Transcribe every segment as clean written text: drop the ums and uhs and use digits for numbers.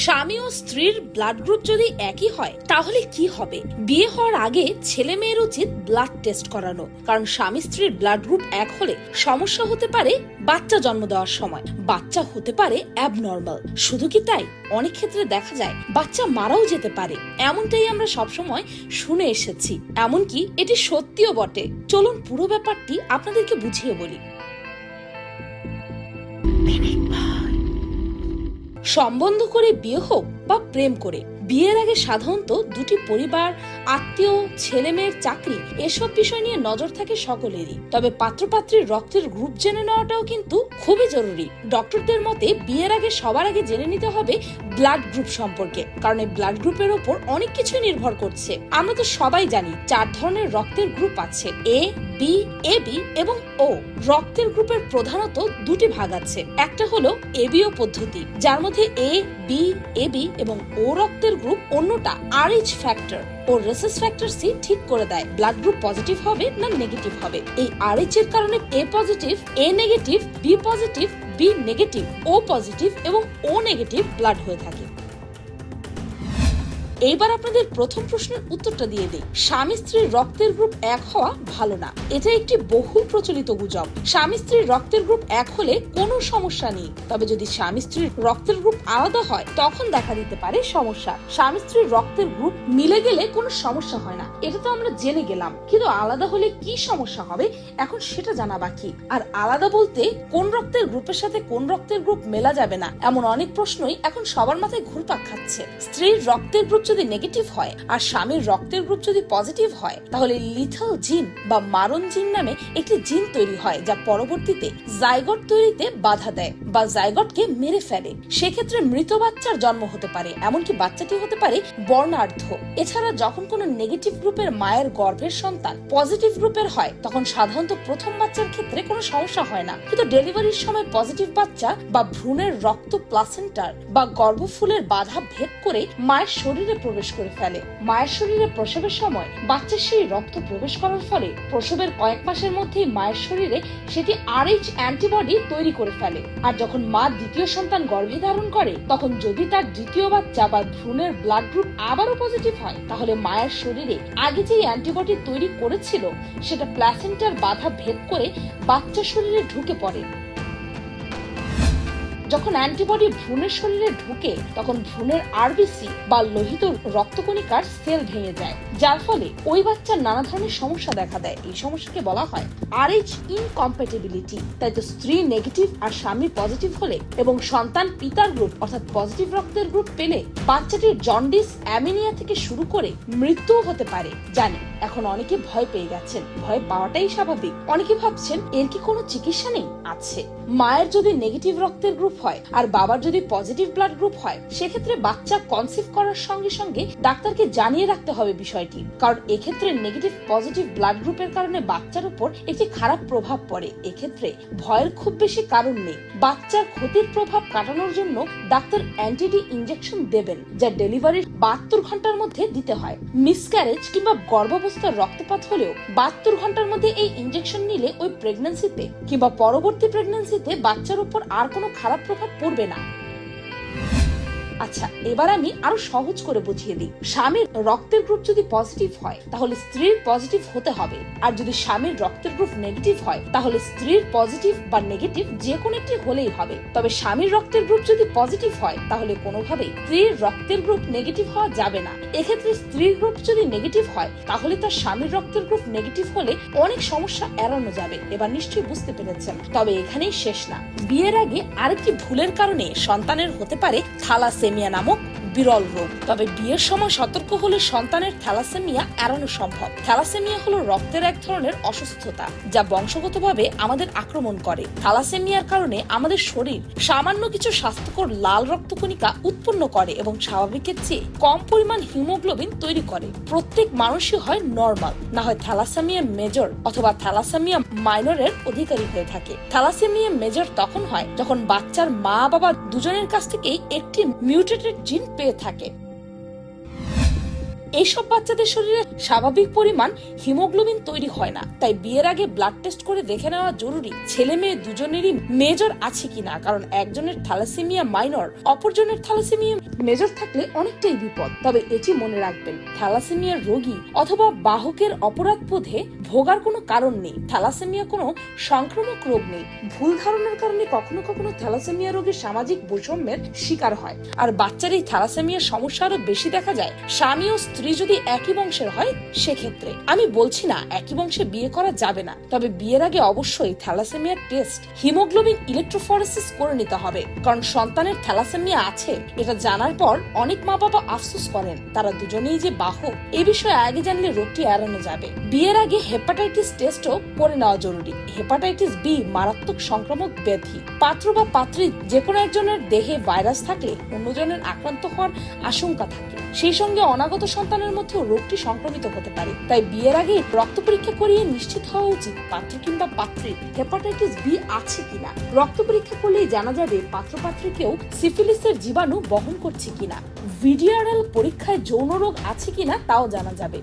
স্বামী ও স্ত্রীর blood group যদি একই হয় তাহলে কি হবে? বিয়ে হওয়ার আগে ছেলে মেয়ের উচিত ব্লাড টেস্ট করানো, কারণ স্বামী স্ত্রীর ব্লাড গ্রুপ এক হলে সমস্যা হতে পারে বাচ্চা জন্ম দেওয়ার সময়, বাচ্চা হতে পারে অ্যাবনর্মাল। শুধু কি তাই, অনেক ক্ষেত্রে দেখা যায় বাচ্চা মারাও যেতে পারে। এমনটাই আমরা সবসময় শুনে এসেছি, এমনকি এটি সত্যিও বটে। চলুন পুরো ব্যাপারটি আপনাদেরকে বুঝিয়ে বলি। সম্বন্ধ করে বিয়ে হোক বা প্রেম করে, বিয়ের আগে সাধারণত দুটি পরিবার, আত্মীয়, ছেলে মেয়ের চাকরি এসব বিষয় নিয়ে নজর থাকে সকলেরই। তবে পাত্রপাত্রীর রক্তের গ্রুপ জেনে নেওয়াটাও কিন্তু খুবই জরুরি। ডক্টরদের মতে বিয়ের আগে সবার আগে জেনে নিতে হবে ব্লাড গ্রুপ সম্পর্কে, কারণ এই ব্লাড গ্রুপের ওপর অনেক কিছু নির্ভর করছে। আমরা তো সবাই জানি 4 ধরনের রক্তের গ্রুপ আছে, এ, বি, এবি এবং ও। রক্তের গ্রুপের প্রধানত দুটি ভাগ আছে। একটা হলো এবিও পদ্ধতি, যার মধ্যে এ, বি, এবি এবং ও রক্তের গ্রুপ, অন্যটা আরএইচ ফ্যাক্টর ও রেসেস ফ্যাক্টর সি ঠিক করে দেয় ব্লাড গ্রুপ পজিটিভ হবে না নেগেটিভ হবে। এই আরএইচ এর কারণে A positive, A negative, B positive, B negative, O positive এবং ও নেগেটিভ ব্লাড হয়ে থাকে। এইবার আপনাদের প্রথম প্রশ্নের উত্তরটা দিয়ে দেই। স্বামী স্ত্রীর রক্তের গ্রুপ এক হওয়া ভালো না, এটা একটি বহুল প্রচলিত গুজব। স্বামী স্ত্রীর রক্তের গ্রুপ এক হলে কোনো সমস্যা নেই, তবে যদি স্বামী স্ত্রীর রক্তের গ্রুপ আলাদা হয় তখন দেখা দিতে পারে সমস্যা। স্বামী স্ত্রীর রক্তের গ্রুপ মিলে গেলে কোনো সমস্যা হয় না, এটা তো আমরা জেনে গেলাম, কিন্তু আলাদা হলে কি সমস্যা হবে এখন সেটা জানা বাকি। আর আলাদা বলতে কোন রক্তের গ্রুপের সাথে কোন রক্তের গ্রুপ মেলা যাবে না, এমন অনেক প্রশ্নই এখন সবার মাথায় ঘুরপাক খাচ্ছে। স্ত্রীর রক্তের গ্রুপ যদি নেগেটিভ হয় আর স্বামীর রক্তের গ্রুপ যদি পজিটিভ হয়, তাহলে লিথাল জিন বা মারণ জিন নামে একটি জিন তৈরি হয়, যা পরবর্তীতে জাইগট তৈরিতে বাধা দেয় বা জাইগটকে মেরে ফেলে। সেক্ষেত্রে মৃত বাচ্চার জন্ম হতে পারে, এমনকি বাচ্চাটি হতে পারে বর্ণাঢ্য। এছাড়া যখন কোনো নেগেটিভ গ্রুপের মায়ের গর্ভের সন্তান পজিটিভ গ্রুপের হয়, তখন সাধারণত প্রথম বাচ্চার ক্ষেত্রে কোনো সমস্যা হয় না, কিন্তু ডেলিভারির সময় পজিটিভ বাচ্চা বা ভ্রূণের রক্ত প্লাসেন্টার বা গর্ভফুলের বাধা ভেদ করে মায়ের শরীরে প্রবেশ করে ফেলে। মায়ের শরীরে প্রসবের সময় বাচ্চার সেই রক্ত প্রবেশ করার ফলে প্রসবের কয়েক মাসের মধ্যেই মায়ের শরীরে সেটি আরএইচ অ্যান্টিবডি তৈরি করে ফেলে। আর যখন মা দ্বিতীয় সন্তান গর্ভে ধারণ করে, তখন যদি তার দ্বিতীয় বাচ্চা বা ভ্রূণের ব্লাড গ্রুপ আবারও পজিটিভ হয়, তাহলে মায়ের শরীরে আগে যে অ্যান্টিবডি তৈরি করেছিল সেটা প্লাসেন্টার বাধা ভেদ করে বাচ্চার শরীরে ঢুকে পড়ে। যখন অ্যান্টিবডি ভ্রূণের শরীরে ঢুকে, তখন ভ্রূণের আরবিসি বা লোহিত রক্তকণিকার সেল ভেঙে যায়, যার ফলে ওই বাচ্চার নানা ধরনের সমস্যা দেখা দেয়। এই সমস্যাকে বলা হয় আরএইচ ইনকম্প্যাটিবিলিটি। তাই তো স্ত্রী নেগেটিভ আর স্বামী পজিটিভ হলে এবং সন্তান পিতার গ্রুপ অর্থাৎ পজিটিভ রক্তের গ্রুপ পেলে বাচ্চাটির জন্ডিস, অ্যামিনিয়া থেকে শুরু করে মৃত্যুও হতে পারে। জানি এখন অনেকে ভয় পেয়ে গেছেন, ভয় পাওয়াটাই স্বাভাবিক। অনেকে ভাবছেন এর কি কোনো চিকিৎসা নেই? আছে। মায়ের যদি নেগেটিভ রক্তের গ্রুপ হয় আর বাবার যদি পজিটিভ ব্লাড গ্রুপ হয়, সেক্ষেত্রে বাচ্চা কনসিভ করার সঙ্গে সঙ্গে ডাক্তারকে জানিয়ে রাখতে হবে বিষয়টি, কারণ এক্ষেত্রে নেগেটিভ পজিটিভ ব্লাড গ্রুপের কারণে বাচ্চার উপর একটি খারাপ প্রভাব পড়ে। এক্ষেত্রে ভয়ের খুব বেশি কারণ নেই। বাচ্চার ক্ষতির প্রভাব কাটানোর জন্য ডাক্তার অ্যান্টিডি ইনজেকশন দেবেন, যা ডেলিভারির 72 ঘন্টার মধ্যে দিতে হয়। মিসক্যারেজ কিংবা গর্ভাবস্থার রক্তপাত হলেও 72 ঘন্টার মধ্যে এই ইনজেকশন নিলে ওই প্রেগন্যান্সিতে কিংবা পরবর্তী প্রেগন্যান্সিতে বাচ্চার উপর আর কোনো খারাপ প্রভাব পড়বে না। আচ্ছা, এবার আমি আরো সহজ করে বুঝিয়ে দিই। স্বামীর রক্তের গ্রুপ যদি পজিটিভ হয়, তাহলে স্ত্রীর পজিটিভ হতে হবে, আর যদি স্বামীর রক্তের গ্রুপ নেগেটিভ হয়, তাহলে স্ত্রীর পজিটিভ বা নেগেটিভ যে কোনো একটি হলেই হবে। তবে স্বামীর রক্তের গ্রুপ যদি পজিটিভ হয়, তাহলে কোনোভাবেই স্ত্রীর রক্তের গ্রুপ নেগেটিভ হওয়া যাবে না। এক্ষেত্রে স্ত্রীর গ্রুপ যদি নেগেটিভ হয়, তাহলে তার স্বামীর রক্তের গ্রুপ নেগেটিভ হলে অনেক সমস্যা এড়ানো যাবে। এবার নিশ্চয়ই বুঝতে পেরেছেন। তবে এখানেই শেষ না। বিয়ের আগে আরেকটি ভুলের কারণে সন্তানের হতে পারে থ্যালাসেমিয়া নামক বিরল রোগ। তবে বিয়ের সময় সতর্ক হলে সন্তানের থ্যালাসেমিয়া এড়ানো সম্ভব। থ্যালাসেমিয়া হলো রক্তের এক ধরনের অসুস্থতা, যা বংশগতভাবে আমাদের আক্রমণ করে। থ্যালাসেমিয়ার কারণে আমাদের শরীর সামান্য কিছু স্বাস্থ্যকর লাল রক্তকণিকা উৎপন্ন করে এবং স্বাভাবিকের চেয়ে কম পরিমাণ হিমোগ্লোবিন তৈরি করে। প্রত্যেক মানুষই হয় নরমাল, না হয় থ্যালাসেমিয়া মেজর অথবা থ্যালাসেমিয়া মাইনরের অধিকারী হয়ে থাকে। থ্যালাসেমিয়া মেজর তখন হয় যখন বাচ্চার মা বাবা দুজনের কাছ থেকেই একটি মিউটেটেড জিন পেয়ে থাকে। এইসব বাচ্চাদের শরীরে স্বাভাবিক পরিমাণ হিমোগ্লোবিন তৈরি হয় না, তাই বিয়ের আগে ব্লাড টেস্ট করে দেখে নেওয়া জরুরি ছেলে মেয়ে দুজনেরই মেজর আছে কিনা। কারণ একজনের থ্যালাসেমিয়া মাইনর, অপরজনের থ্যালাসেমিয়া মেজর থাকলে অনেকটাই বিপদ। তবে এটি মনে রাখবেন, থ্যালাসেমিয়ার রোগী অথবা বাহকের অপরাধবোধে ভোগার কোনো কারণ নেই। থ্যালাসেমিয়া কোনো সংক্রামক রোগ নেই। ভুল ধারণার কারণে কখনো কখনো থ্যালাসেমিয়া রোগের সামাজিক বৈষম্যের শিকার হয়। আর বাচ্চার এই থ্যালাসেমিয়ার সমস্যা আরো বেশি দেখা যায় স্বামী ও স্ত্রী যদি একই বংশের হয় সেক্ষেত্রে। আমি বলছি না একই বংশে বিয়ে করা যাবে না, তবে বিয়ের আগে অবশ্যই থ্যালাসেমিয়ার টেস্ট, হিমোগ্লোবিন ইলেকট্রোফরেসিস করে নিতে হবে। কারণ সন্তানের থ্যালাসেমিয়া আছে এটা জানার পর অনেক মা বাবা আফসোস করেন তারা দুজনেই যে বাহক। এই বিষয়ে আগে জানলে রোগটি এড়ানো যাবে। বিয়ের আগে হেপাটাইটিস টেস্টও করে নেওয়া জরুরি। হেপাটাইটিস বি মারাত্মক সংক্রামক ব্যাধি। পাত্র বা পাত্রী যে কোনো একজনের দেহে ভাইরাস থাকলে অন্যজনের আক্রান্ত হওয়ার আশঙ্কা থাকে। সেই সঙ্গে অনাগত সন্তানের মধ্যেও রোগটি সংক্রমিত হতে পারে। তাই বিয়ের আগে রক্ত পরীক্ষা করিয়ে নিশ্চিত হওয়া উচিত পাত্র কিংবা পাত্রীর হেপাটাইটিস বি আছে কিনা। রক্ত পরীক্ষা করলেই জানা যাবে পাত্র পাত্রীকেও সিফিলিসের জীবাণু বহন করছে কিনা। ভিডিআরএল পরীক্ষায় যৌন রোগ আছে কিনা তাও জানা যাবে।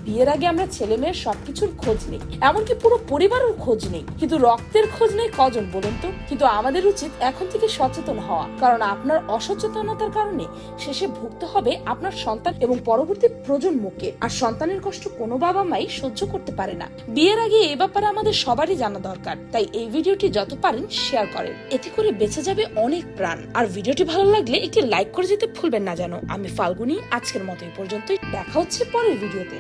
বিয়ের আগে আমরা ছেলে মেয়ের সবকিছুর খোঁজ নেই, এমনকি পুরো পরিবারের খোঁজ নেই, কিন্তু রক্তের খোঁজ নেই কজন বলুন তো? কিন্তু আমাদের উচিত এখন থেকে সচেতন হওয়া, কারণ আপনার অসচেতনতার কারণে শেষে ভুগতে হবে আপনার সন্তান এবং পরবর্তী প্রজন্মকে। আর সন্তানের কষ্ট কোনো বাবা মাই সহ্য করতে পারে না। বিয়ের আগে এই ব্যাপারে আমাদের সবারই জানা দরকার। তাই এই ভিডিওটি যত পারেন শেয়ার করেন, এতে করে বেঁচে যাবে অনেক প্রাণ। আর ভিডিওটি ভালো লাগলে একটি লাইক করে যেতে ভুলবেন না যেন। আমি ফাল্গুনী, আজকের মতো এই পর্যন্তই। দেখা হচ্ছে পরের ভিডিওতে।